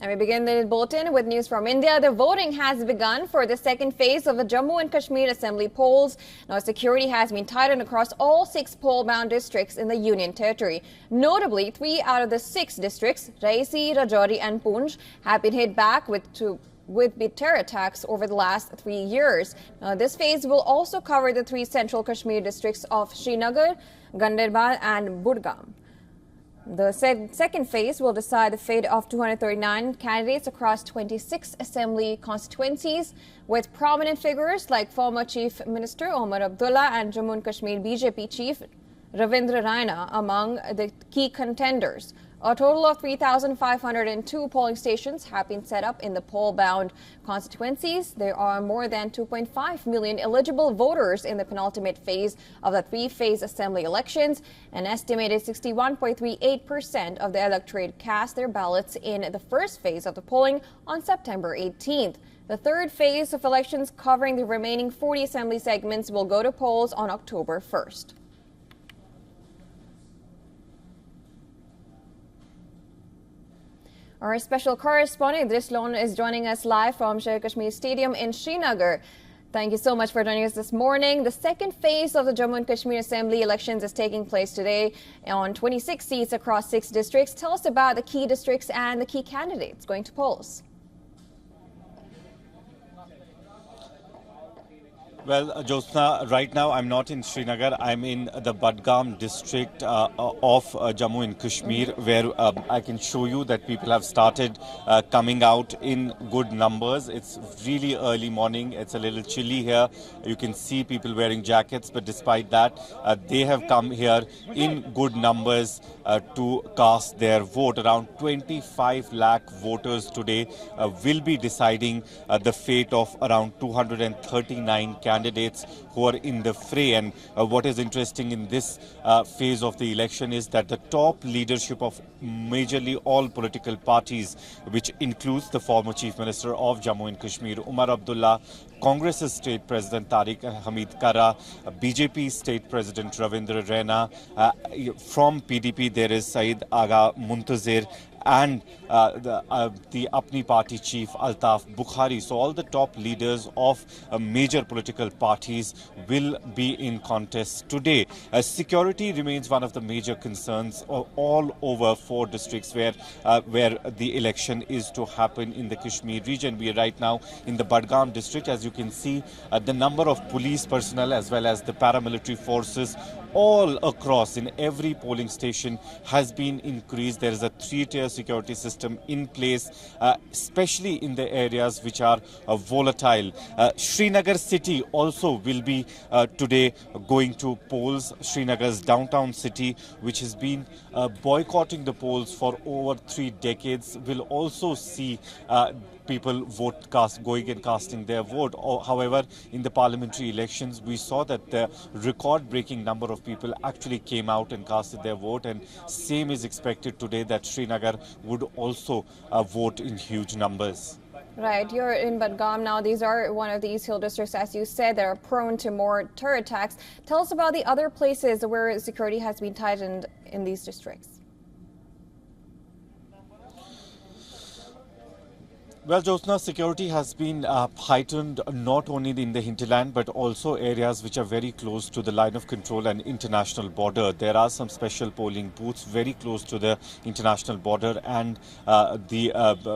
And we begin the bulletin with news from India. The voting has begun for the second phase of the Jammu and Kashmir Assembly polls. Now, security has been tightened across all 6 poll-bound districts in the Union Territory. Notably, 3 out of the 6 districts, Raisi, Rajouri and Poonch, have been hit back with terror attacks over the last 3 years. Now, this phase will also cover the 3 central Kashmir districts of Srinagar, Ganderbal and Budgam. The second phase will decide the fate of 239 candidates across 26 assembly constituencies, with prominent figures like former Chief Minister Omar Abdullah and Jammu and Kashmir BJP Chief Ravindra Raina among the key contenders. A total of 3,502 polling stations have been set up in the poll-bound constituencies. There are more than 2.5 million eligible voters in the penultimate phase of the 3-phase assembly elections. An estimated 61.38% of the electorate cast their ballots in the first phase of the polling on September 18th. The third phase of elections, covering the remaining 40 assembly segments, will go to polls on October 1st. Our special correspondent Drislon is joining us live from Jammu Kashmir Stadium in Srinagar. Thank you so much for joining us this morning. The second phase of the Jammu and Kashmir Assembly elections is taking place today on 26 seats across 6 districts. Tell us about the key districts and the key candidates going to polls. Well, Jyotsna, right now I'm not in Srinagar. I'm in the Budgam district of Jammu and Kashmir, where I can show you that people have started coming out in good numbers. It's really early morning. It's a little chilly here. You can see people wearing jackets, but despite that, they have come here in good numbers to cast their vote. Around 25 lakh voters today will be deciding the fate of around 239 candidates who are in the fray. And what is interesting in this phase of the election is that the top leadership of majorly all political parties, which includes the former Chief Minister of Jammu and Kashmir, Omar Abdullah, Congress's State President Tariq Hamid Kara, BJP State President Ravindra Raina, from PDP there is Saeed Agha Muntazir, and the Apni Party Chief Altaf Bukhari. So all the top leaders of major political parties will be in contest today. Security remains one of the major concerns all over 4 districts where the election is to happen in the Kashmir region. We are right now in the Budgam district. As you can see, the number of police personnel as well as the paramilitary forces all across in every polling station has been increased. There is a 3-tier security system in place, especially in the areas which are volatile. Srinagar city also will be today going to polls. Srinagar's downtown city, which has been boycotting the polls for over 3 decades, will also see people going and casting their vote. However, in the parliamentary elections, we saw that the record-breaking number of people actually came out and casted their vote, and same is expected today, that Srinagar would also vote in huge numbers. Right, you're in Budgam now. These are one of these hill districts, as you said, that are prone to more terror attacks. Tell us about the other places where security has been tightened in these districts. Well, Jyotsna, security has been heightened not only in the hinterland but also areas which are very close to the line of control and international border. There are some special polling booths very close to the international border and the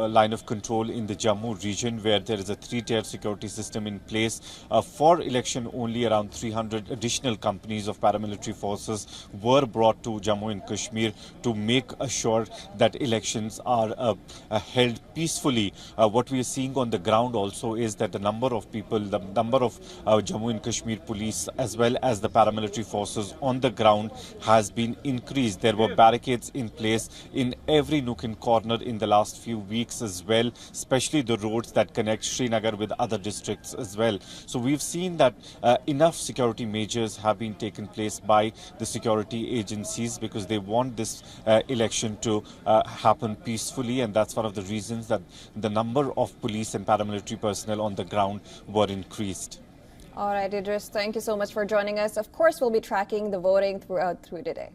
line of control in the Jammu region, where there is a 3-tier security system in place. For election, only around 300 additional companies of paramilitary forces were brought to Jammu and Kashmir to make sure that elections are held peacefully. What we are seeing on the ground also is that the number of people, the number of Jammu and Kashmir police as well as the paramilitary forces on the ground has been increased. There were barricades in place in every nook and corner in the last few weeks as well, especially the roads that connect Srinagar with other districts as well. So we've seen that enough security measures have been taken place by the security agencies because they want this election to happen peacefully, and that's one of the reasons that the number of police and paramilitary personnel on the ground were increased. All right, Idris, thank you so much for joining us. Of course, we'll be tracking the voting through today.